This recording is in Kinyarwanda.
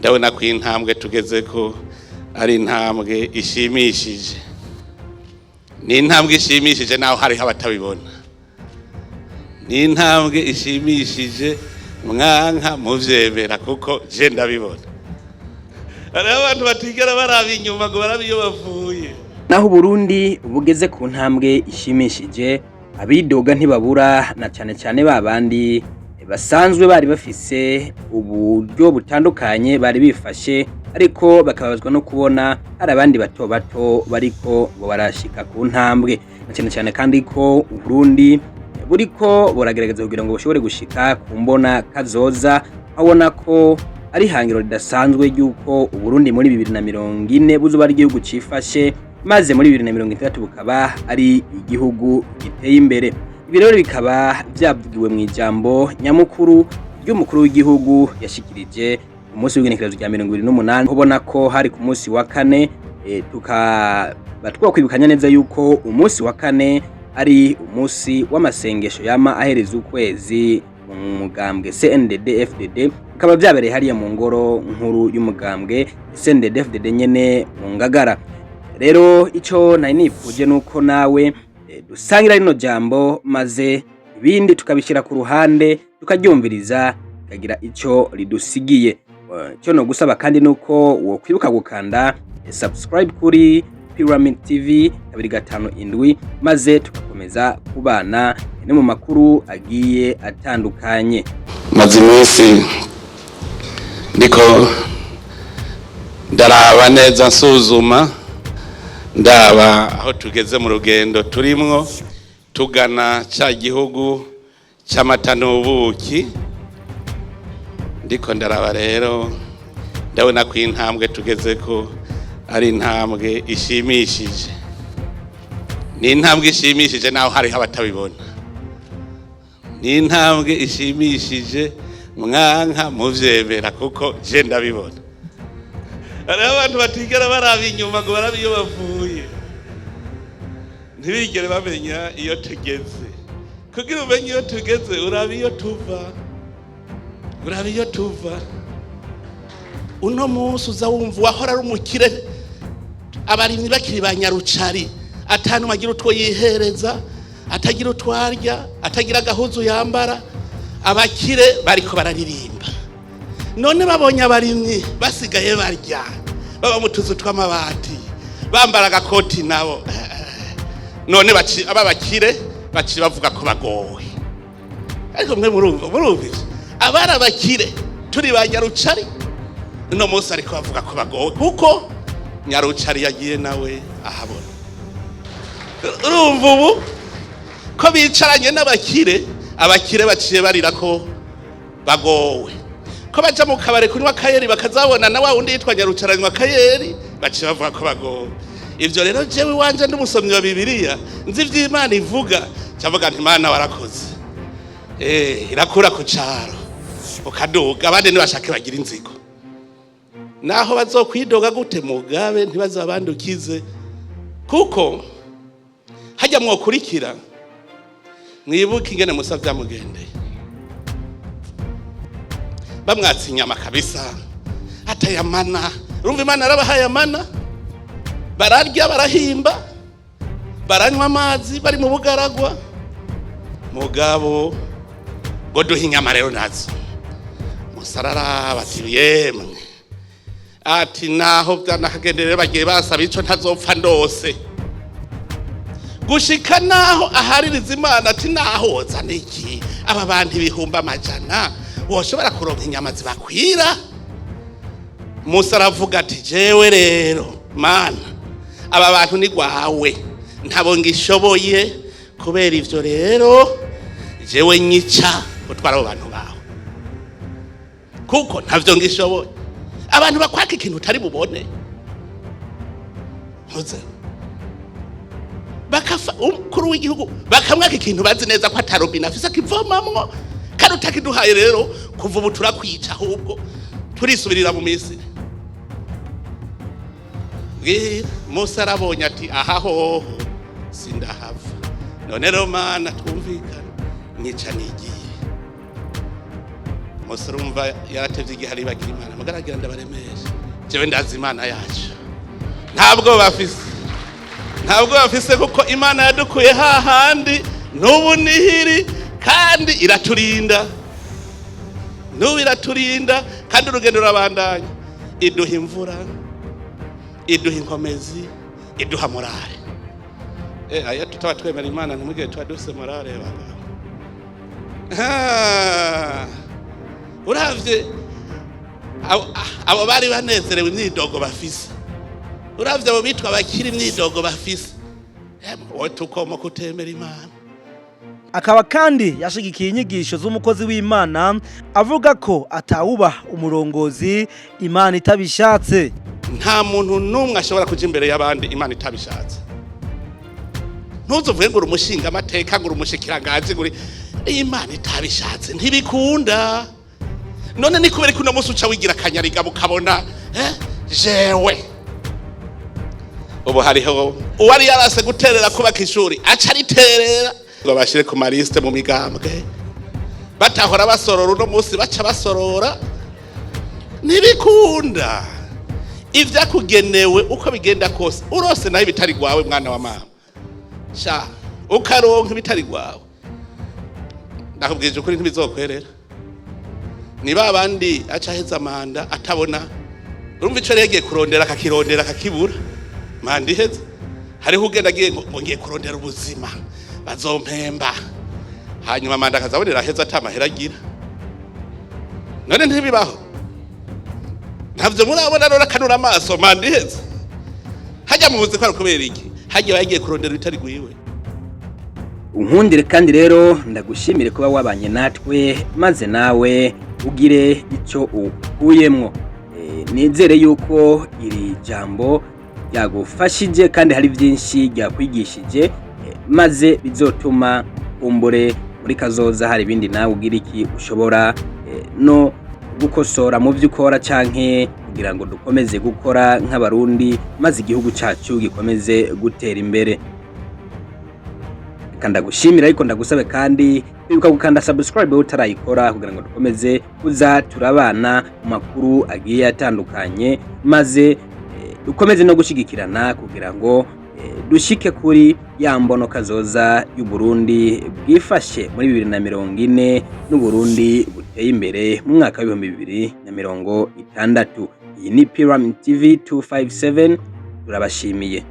ndabona ko intambwe tugeze ko ari intambwe ishimishije. Ni intambwe ishimishije naho hari abatabibona. Ni intambwe ishimishije mwanka muvyemera kuko je ndabibona. Ari abantu batigera baraba inyuma ngo barabiyo bavuye. Naho Burundi bugeze ku ntambwe ishimishije, abidoga ntibabura na cyane babandi basanzwe bari bafise uburyo butandukanye bari bifashe, ariko bakabazwa no kubona hari abandi bato bariko bo barashika ku ntambwe, na cyane kandi ko Burundi buriko buragerageza kugira ngo bushobore gushika ku mbona kazoza, abona ko ari hangiro ridasanzwe yuko Burundi muri 2040 buzuba ari igihugu cifashe, maze muri 2030 bukaba ari igihugu giteye imbere. Ibi rero bikaba byavugiwe mu ijambo nyamukuru ry'umukuru w'igihugu yashikirije umunsi w'ingenekerezo rya 2028, ubona ko hari ku munsi wa kane, tukaba twakwibukanya neza yuko umunsi wa kane ari umunsi w'amasengesho yama ahereza ukwezi mu mugambwe CNDD-FDD, bikaba byabereye hariya mu ngoro nkuru y'umugambwe CNDD-FDD nyene mu Ngagara. Rero ico nari nifuje nuko nawe dusangira rino jambo, maze ibindi tukabishira ku ruhande tukaryumviriza kagira ico ridusigiye. Cyo no gusaba kandi nuko wo kwibuka gukanda subscribe kuri Pyramid TV 257, maze tukakomeza kubana no mu makuru agiye atandukanye. Maze iminsi ndiko ndaraba neza nsuzuma ndaba aho tugeze mu rugendo turimwo tugana cya gihugu cy'amata n'ubuki. Ndiko ndaraba rero ndabona ko intambwe tugeze ko ari intambwe ishimishije. Ni intambwe ishimishije naho hari abatabibona. Ni intambwe ishimishije mwanka muvyemera kuko je ndabibona. Ari abantu batigera baraba inyuma ngo barabiyo bavuye. Ntibigere bamenya iyo tugeze. Kugira umenye iyo tugeze urabiyo tuva. Uno munsi uza wumva wahora ari umukire, abarimyi bakiri banyarucari, atanu magira utwo yihereza, atagira utwarya, atagira gahuzu yambara, abakire bariko bararirimba. None babonye abarimyi basigaye barya, baba mutuzu tw'amabati, bambara agakoti nabo, none ababakire baci bavuga ko bagowe. Ariko mwe murumvise abara bakire turi ba nyarucari, no munsi ariko bavuga ko bagowe kuko nyarucari yagiye nawe ahabona. Urumva ubu ko bicaranye n'abakire, abakire baciye barira ko bagowe. Ko baja mu kabare kunywa kayeri bakazabona na wa undi yitwa nyarucaranywa kayeri, baciye bavuga ko bagowe. Ivyo rero jewe wanje n'umusomyi wa Bibiliya nzi vy'Imana ivuga, cyavuga nti Imana warakoze. Irakura ku caro ukaduga, abandi nibashake bagira inzigo. Naho bazokwidoga gute mugabe ntibazabandukize, kuko hajya mwokurikira mwibuka ingene Musa vyamugendeye. Bamwatsa inyama kabisa atayamana. Urumva Imana yarabahaye amana, bararya barahimba, baranywa amazi bari mu bugaragwa. Mugabo ngo duha inyama rero nazo. Musarara bati yemwe, ati naho byanakagenderere bagiye basaba ico ntazopfa ndose. Gushika naho ahaririza Imana ati naho zana iki, aba bantu ibihumbi amajana woshobora kuronka inyama zibakwira. Musa aravuga ati jewe rero Mana, aba bantu ni gwawe ntabo ngishoboye, kubera ivyo rero jewe nyica utwara abo bantu bawe kuko ntavyo ngishoboye. Abantu bakwaka ikintu utari bubone ntuze, bakafa umukuru w'igihugu bakamwaka ikintu bazi neza ko atarobina afise akivomamwo, kandi utakiduhaye rero kuva ubu turakwica, ahubwo turisubirira mu Misiri. Musa arabonye ati aha hoho sindahava, none rero Mana twumvikana, nica nigiye. umusore umva yaratevye igihe ari bagira imana mugaragira ndabaremesha jewe ndazi imana yacu ntabwo bafise kuko imana yadukuye hahandi n'ubu nihiri kandi iraturinda n'ubu iraturinda kandi urugendo rurabandanya iduha imvura iduha inkomezi iduha morale aya tutaba twemera imana ntimugihe tuba dufise morale bagabo uravye abo bari banezerewe imyidogo bafise uravye abo bitwa bakiri imyidogo bafise wowe tukoma kutemera imana. Akaba kandi yashigikiye inyigisho z'umukozi w'Imana avuga ko atawuba umurongozi Imana itabishatse. Nta muntu numwe ashobora kuja imbere y'abandi Imana itabishatse. Ntuzuvuge ngo umushinga amateka ngo umushikiranganje ngo Imana itabishatse ntibikunda. None ni kubera kuno musi uca wigira kanyariga mukabona jewe ubu hariho uwari yarase guterera kubaka ishuri aca riterera ngo bashire ku mariste mu migambwe batahora basorora uno musi baca basorora ntibikunda. Ivyakugenewe uko bigenda kose urose naho bitari gwawe mwana wa mama sha ukaronka ibitari gwawe ndakubwije ukuri ntibizokwerera. Ni babandi aca heza manda atabona urumva ico yagiye kurondera akakibura manda iheze hariho ugenda agiye ngo ngiye kurondera ubuzima bazompemba hanyuma manda akazabonera heza atamahera agira. None ntibibaho ntavyo murabona rora kanura amaso manda iheze hajya mu buzima ko kubera iki hajya yagiye kurondera bitari gwiwe. Unkundire kandi rero ndagushimire kuba wabanye natwe maze nawe ugire icyo ukuyemwo. Nizere yuko iri jambo ryagufashije kandi hari byinshi ryakwigishije maze bizotuma kumbure muri kazoza hari ibindi nawe ugira iki ushobora no gukosora mu byo ukora canke kugira ngo dukomeze gukora nk'abarundi maze igihugu cyacu gikomeze gutera imbere. Ndagushimira ariko ndagusabe kandi kwibuka gukanda subscribe utarayikora kugira ngo dukomeze kuza turabana mu makuru agiye atandukanye maze dukomeze no gushigikirana kugira ngo dushike kuri ya mbono kazoza y'u Burundi bwifashe muri 2040 n'u Burundi buteye imbere mu mwaka wa 2026. Iyi ni Pyramid TV 257 turabashimiye.